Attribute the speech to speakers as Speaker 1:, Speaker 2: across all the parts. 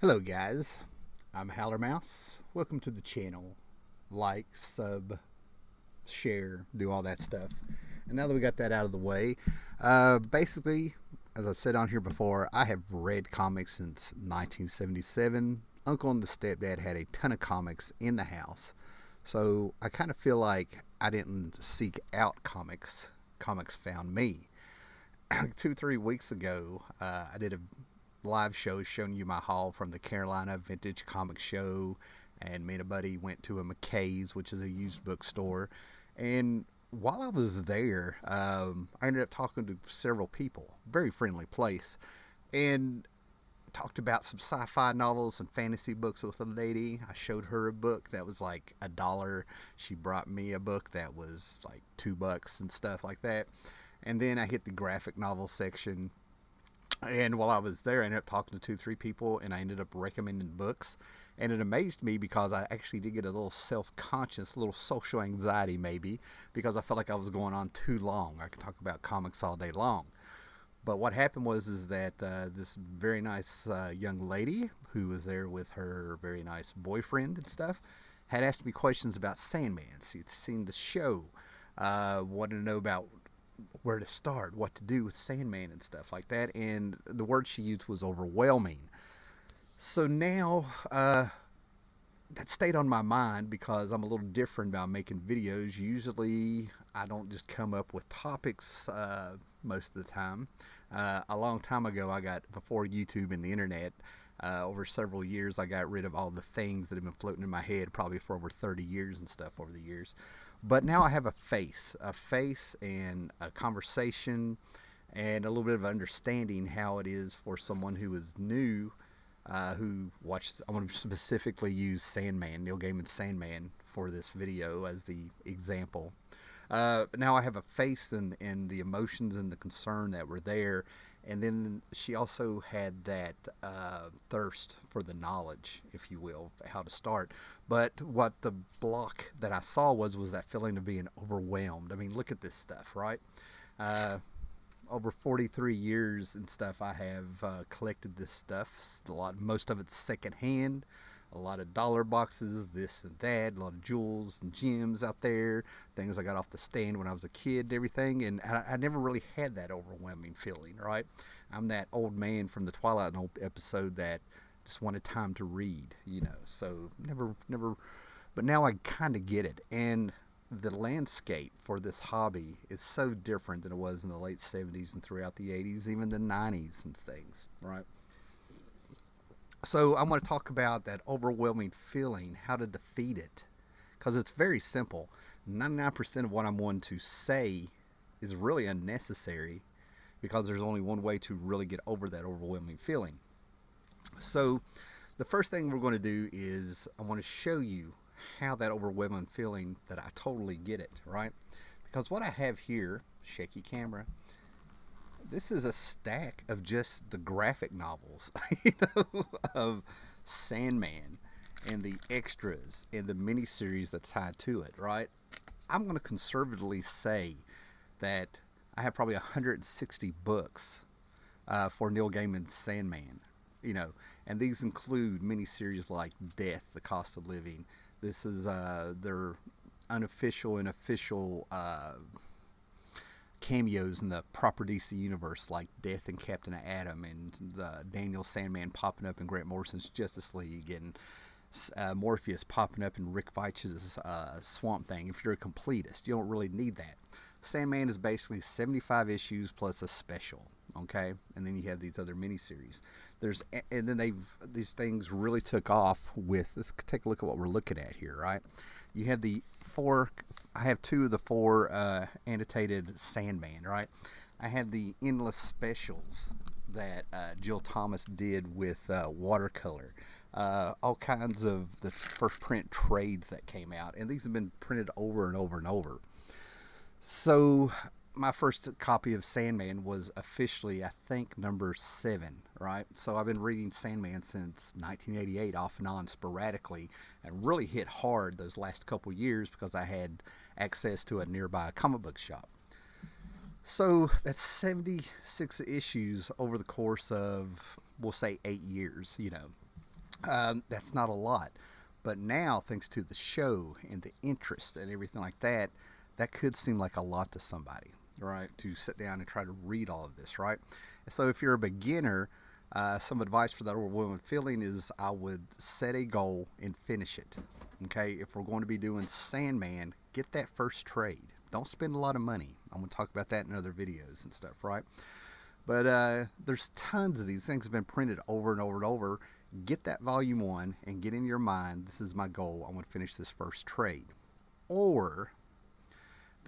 Speaker 1: Hello guys, I'm Howler Mouse. Welcome to the channel. Like, sub, share, do all that stuff. And now that we got that out of the way, basically, as I've said on here before, I have read comics since 1977. Uncle and the stepdad had a ton of comics in the house. So I kind of feel like I didn't seek out comics. Comics found me. 2 3 weeks ago, I did a live show showing you my haul from the Carolina Vintage Comic Show, and me and a buddy went to a McKay's, which is a used bookstore. And while I was there, I ended up talking to several people. Very friendly place, and talked about some sci-fi novels and fantasy books with a lady. I showed her a book that was like $1. She brought me a book that was like $2 and stuff like that. And then I hit the graphic novel section, and while I was there, I ended up talking to 2 3 people, and I ended up recommending books. And it amazed me because I actually did get a little self-conscious, a little social anxiety maybe, because I felt like I was going on too long. I could talk about comics all day long. But what happened was is that this very nice young lady who was there with her very nice boyfriend and stuff had asked me questions about Sandman. She'd seen the show, wanted to know about where to start, what to do with Sandman and stuff like that. And the word she used was overwhelming. So now that stayed on my mind because I'm a little different about making videos. Usually I don't just come up with topics most of the time. A long time ago, before YouTube and the internet, over several years, I got rid of all the things that have been floating in my head, probably for over 30 years and stuff over the years. But now I have a face and a conversation and a little bit of understanding how it is for someone who is new, who watched. I want to specifically use Sandman, Neil Gaiman's Sandman, for this video as the example. Now I have a face and the emotions and the concern that were there. And then she also had that thirst for the knowledge, if you will, how to start. But what the block that I saw was that feeling of being overwhelmed. I mean, look at this stuff, right? Over 43 years and stuff, I have collected this stuff. Most of it's secondhand. A lot of dollar boxes, this and that, a lot of jewels and gems out there, things I got off the stand when I was a kid and everything. And I never really had that overwhelming feeling, right? I'm that old man from the Twilight episode that just wanted time to read, So never. But now I kind of get it. And the landscape for this hobby is so different than it was in the late 70s and throughout the 80s, even the 90s and things, right? So I want to talk about that overwhelming feeling, how to defeat it, because it's very simple. 99% of what I'm going to say is really unnecessary because there's only one way to really get over that overwhelming feeling. So the first thing we're going to do is I want to show you how that overwhelming feeling, that I totally get it, right? Because what I have here, shaky camera, this is a stack of just the graphic novels, of Sandman and the extras and the miniseries that's tied to it, right? I'm going to conservatively say that I have probably 160 books for Neil Gaiman's Sandman, and these include miniseries like Death, The Cost of Living. This is their unofficial and official cameos in the proper DC universe, like Death and Captain Atom, and Daniel Sandman popping up in Grant Morrison's Justice League, and Morpheus popping up in Rick Veitch's Swamp Thing. If you're a completist, you don't really need that. Sandman is basically 75 issues plus a special, okay? And then you have these other miniseries. And then these things really took off with. Let's take a look at what we're looking at here, right? You have I have 2 of the 4 annotated Sandman, right? I have the endless specials that Jill Thomas did with watercolor. All kinds of the first print trades that came out, and these have been printed over and over and over. So my first copy of Sandman was officially, I think, number 7, right? So I've been reading Sandman since 1988, off and on, sporadically, and really hit hard those last couple years because I had access to a nearby comic book shop. So that's 76 issues over the course of, we'll say, 8 years, That's not a lot. But now, thanks to the show and the interest and everything like that, that could seem like a lot to somebody, right? To sit down and try to read all of this, right? So if you're a beginner, some advice for that overwhelming feeling is I would set a goal and finish it. Okay, if we're going to be doing Sandman, get that first trade. Don't spend a lot of money. I'm going to talk about that in other videos and stuff, right? But there's tons of these things have been printed over and over and over. Get that volume one and get in your mind, this is my goal. I want to finish this first trade. Or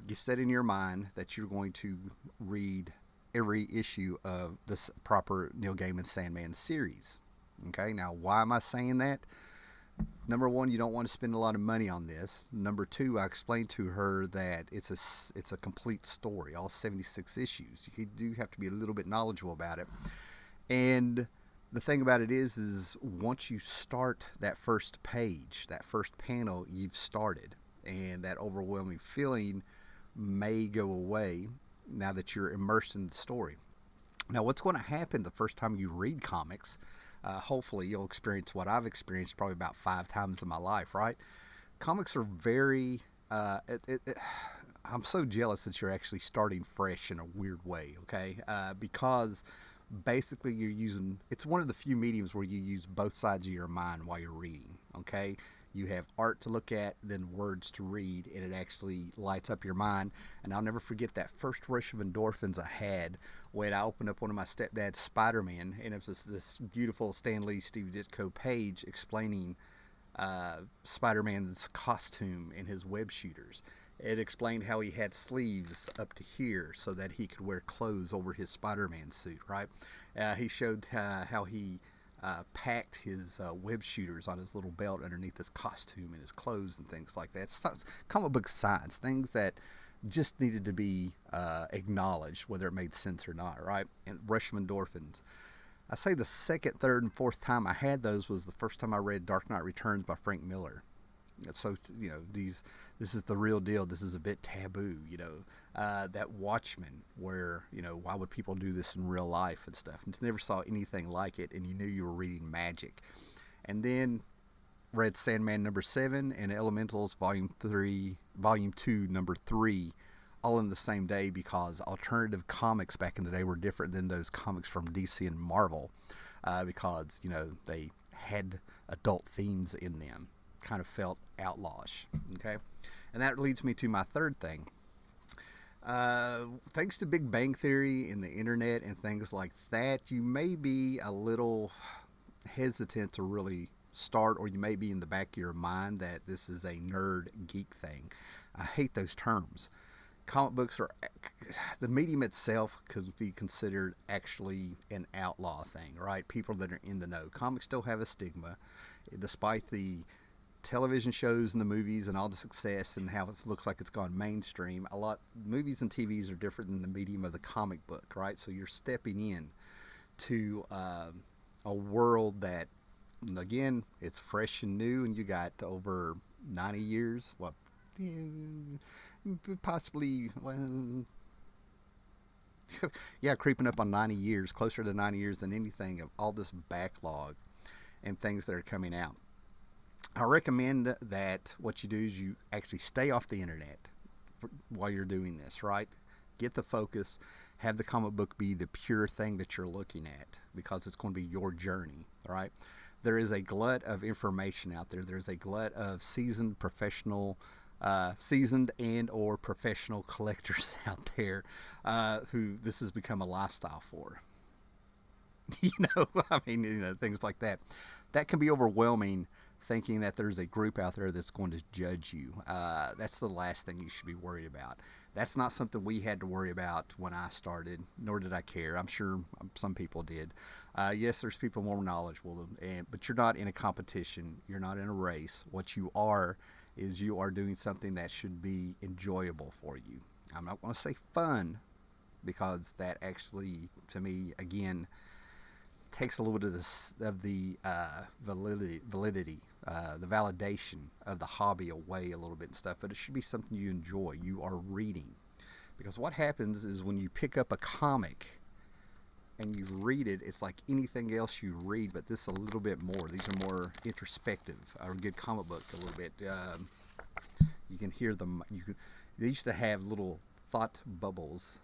Speaker 1: you set in your mind that you're going to read every issue of this proper Neil Gaiman Sandman series. Okay, now why am I saying that? Number one, you don't want to spend a lot of money on this. Number two, I explained to her that it's a complete story, all 76 issues. You do have to be a little bit knowledgeable about it. And the thing about it is once you start that first page, that first panel, you've started, and that overwhelming feeling may go away now that you're immersed in the story. Now, what's going to happen the first time you read comics? Hopefully, you'll experience what I've experienced probably about 5 times in my life, right? Comics are very. I'm so jealous that you're actually starting fresh in a weird way, okay? Because basically you're using, it's one of the few mediums where you use both sides of your mind while you're reading, okay? You have art to look at, then words to read, and it actually lights up your mind. And I'll never forget that first rush of endorphins I had when I opened up one of my stepdad's Spider-Man, and it was this beautiful Stan Lee, Steve Ditko page explaining Spider-Man's costume and his web shooters. It explained how he had sleeves up to here so that he could wear clothes over his Spider-Man suit, right? He showed how he packed his web shooters on his little belt underneath his costume and his clothes and things like that. Comic book science, things that just needed to be acknowledged, whether it made sense or not, right? And rush of endorphins. I say the second, third, and fourth time I had those was the first time I read Dark Knight Returns by Frank Miller. So this is the real deal. This is a bit taboo, that Watchmen, where why would people do this in real life and stuff, and never saw anything like it, and you knew you were reading magic. And then read Sandman #7 and Elementals Volume 2 #3, all in the same day, because alternative comics back in the day were different than those comics from DC and Marvel, because they had adult themes in them, kind of felt outlawish. Okay, and that leads me to my third thing. Thanks to Big Bang Theory and the internet and things like that, you may be a little hesitant to really start, or you may be in the back of your mind that this is a nerd geek thing. I hate those terms. Comic books are, the medium itself could be considered actually an outlaw thing, right? People that are in the know. Comics still have a stigma, despite the television shows and the movies and all the success and how it looks like it's gone mainstream. A lot movies and TVs are different than the medium of the comic book, right? So you're stepping in to a world that, again, it's fresh and new, and you got over 90 years, what, possibly, well, yeah, creeping up on 90 years, closer to 90 years than anything, of all this backlog and things that are coming out. I recommend that what you do is you actually stay off the internet while you're doing this, right? Get the focus, have the comic book be the pure thing that you're looking at, because it's going to be your journey, right? There is a glut of information out there. There's a glut of seasoned and or professional collectors out there who this has become a lifestyle for. I mean, things like that. That can be overwhelming, thinking that there's a group out there that's going to judge you. That's the last thing you should be worried about. That's not something we had to worry about when I started, nor did I care. I'm sure some people did. Yes, there's people more knowledgeable, but you're not in a competition. You're not in a race. What you are is you are doing something that should be enjoyable for you. I'm not going to say fun, because that actually, to me, again, takes a little bit of the validity, the validation of the hobby away a little bit and stuff. But it should be something you enjoy. You are reading, because what happens is when you pick up a comic, and you read it, it's like anything else you read, but this is a little bit more. These are more introspective. A good comic book, a little bit. You can hear them. They used to have little thought bubbles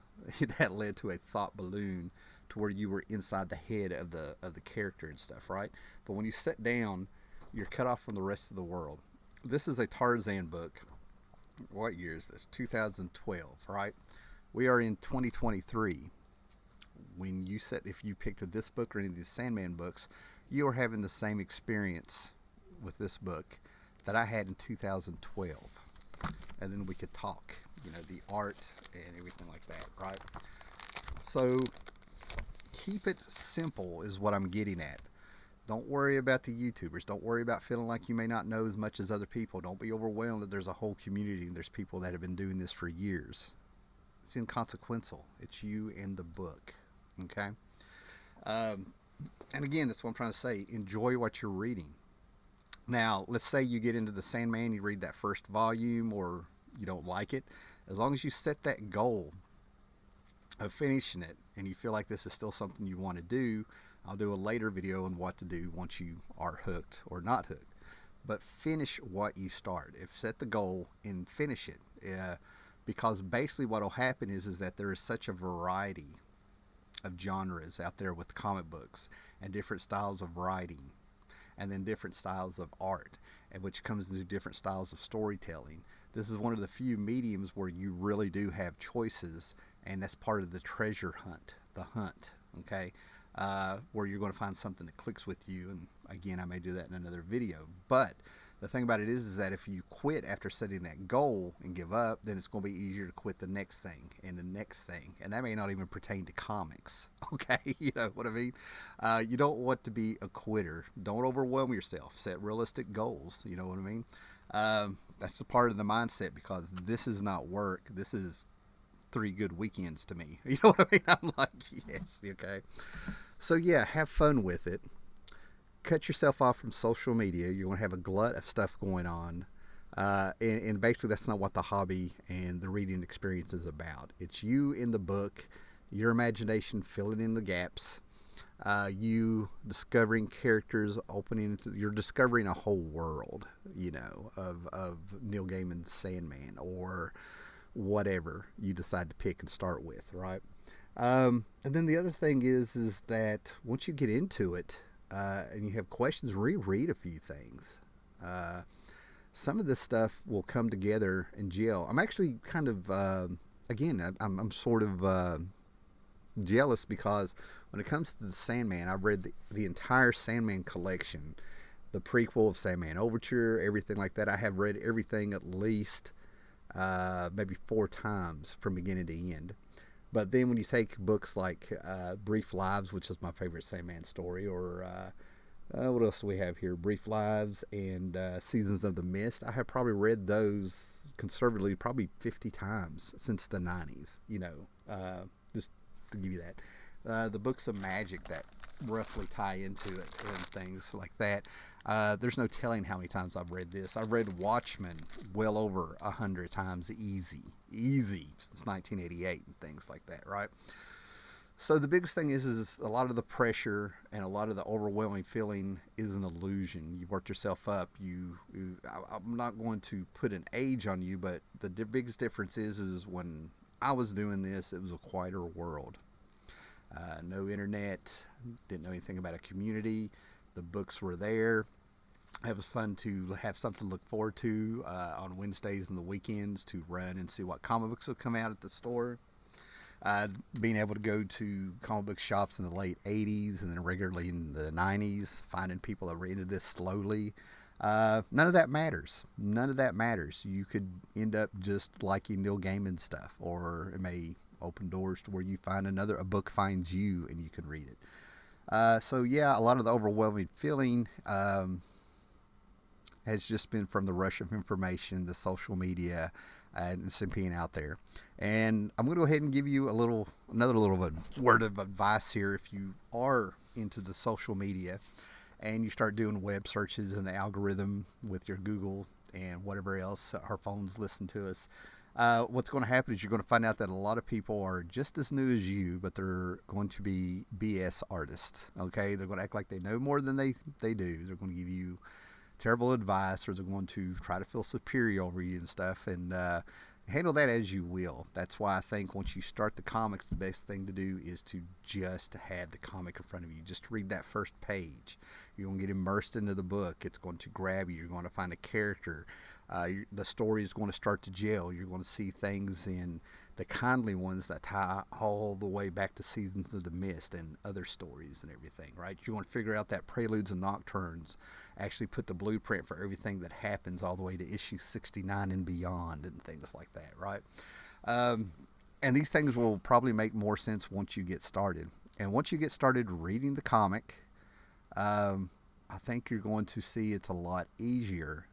Speaker 1: that led to a thought balloon, to where you were inside the head of the character and stuff, right? But when you sit down, you're cut off from the rest of the world. This is a Tarzan book. What year is this? 2012, right? We are in 2023. When you said, if you picked this book or any of these Sandman books, you are having the same experience with this book that I had in 2012. And then we could talk, the art and everything like that, right? So keep it simple is what I'm getting at. Don't worry about the YouTubers. Don't worry about feeling like you may not know as much as other people. Don't be overwhelmed that there's a whole community and there's people that have been doing this for years. It's inconsequential. It's you and the book. Okay? And again, that's what I'm trying to say. Enjoy what you're reading. Now, let's say you get into the Sandman, you read that first volume, or you don't like it. As long as you set that goal of finishing it and you feel like this is still something you want to do, I'll do a later video on what to do once you are hooked or not hooked. But finish what you start. If set the goal and finish it. Because basically what will happen is that there is such a variety of genres out there with comic books and different styles of writing and then different styles of art, and which comes into different styles of storytelling. This is one of the few mediums where you really do have choices, and that's part of the treasure hunt, okay? Where you're going to find something that clicks with you, and again, I may do that in another video. But the thing about it is that if you quit after setting that goal and give up, then it's going to be easier to quit the next thing and the next thing, and that may not even pertain to comics. Okay, you know what I mean? You don't want to be a quitter. Don't overwhelm yourself. Set realistic goals. You know what I mean? That's a part of the mindset, because this is not work. This is 3 good weekends to me. You know what I mean? I'm like, yes, okay. So yeah, have fun with it. Cut yourself off from social media. You're going to have a glut of stuff going on. And basically that's not what the hobby and the reading experience is about. It's you in the book, your imagination filling in the gaps, you discovering characters, you're discovering a whole world, of Neil Gaiman's Sandman, or whatever you decide to pick and start with, right? And then the other thing is that once you get into it, and you have questions, reread a few things. Some of this stuff will come together in gel. I'm actually kind of, again, I'm sort of jealous, because when it comes to the Sandman, I've read the entire Sandman collection, the prequel of Sandman Overture, everything like that. I have read everything at least maybe 4 times from beginning to end. But then when you take books like Brief Lives, which is my favorite Sandman story, or what else do we have here? Brief Lives and Seasons of the Mist. I have probably read those conservatively probably 50 times since the 90s, just to give you that. The books of magic that roughly tie into it and things like that. There's no telling how many times I've read this. I've read Watchmen well over 100 times, easy since 1988 and things like that, right? So the biggest thing is a lot of the pressure and a lot of the overwhelming feeling is an illusion. You've worked yourself up. I'm not going to put an age on you, but the biggest difference is when I was doing this, it was a quieter world. No internet, didn't know anything about a community. The books were there. It was fun to have something to look forward to on Wednesdays and the weekends, to run and see what comic books would come out at the store. Being able to go to comic book shops in the late 80s and then regularly in the 90s, finding people that were into this slowly. None of that matters. You could end up just liking Neil Gaiman stuff, or it may open doors to where you find a book finds you and you can read it. So yeah, a lot of the overwhelming feeling has just been from the rush of information, the social media, and being out there. And I'm going to go ahead and give you another little word of advice here. If you are into the social media and you start doing web searches and the algorithm with your Google and whatever else, our phones listen to us, What's going to happen is you're going to find out that a lot of people are just as new as you, but they're going to be BS artists. Okay, they're going to act like they know more than they do. They're going to give you terrible advice, or they're going to try to feel superior over you and stuff. And handle that as you will. That's why I think once you start the comics, the best thing to do is to just have the comic in front of you. Just read that first page. You're going to get immersed into the book. It's going to grab you. You're going to find a character. The story is going to start to gel. You're going to see things in the kindly ones that tie all the way back to Seasons of the Mist and other stories and everything, right? You want to figure out that Preludes and Nocturnes actually put the blueprint for everything that happens all the way to issue 69 and beyond and things like that, right? Um, and these things will probably make more sense once you get started. And once you get started reading the comic, I think you're going to see it's a lot easier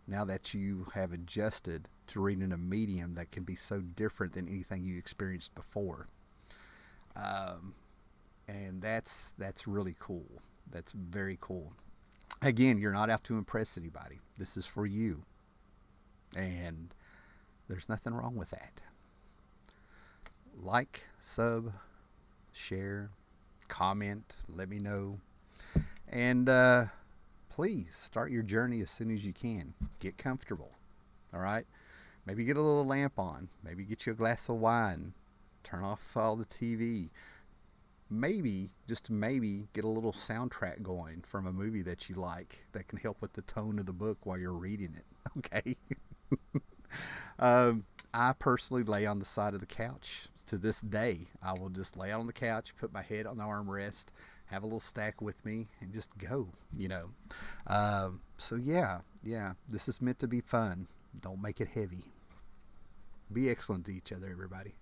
Speaker 1: now that you have adjusted to reading a medium that can be so different than anything you experienced before. Um, and that's really cool. That's very cool. Again, you're not out to impress anybody. This is for you, and there's nothing wrong with that. Like, sub, share, comment, let me know, and please start your journey as soon as you can. Get comfortable. All right. Maybe get a little lamp on. Maybe get you a glass of wine. Turn off all the TV. Maybe, just maybe, get a little soundtrack going from a movie that you like that can help with the tone of the book while you're reading it. Okay. I personally lay on the side of the couch to this day. I will just lay out on the couch, put my head on the armrest, have a little stack with me, and just go. So yeah, this is meant to be fun. Don't make it heavy. Be excellent to each other, everybody.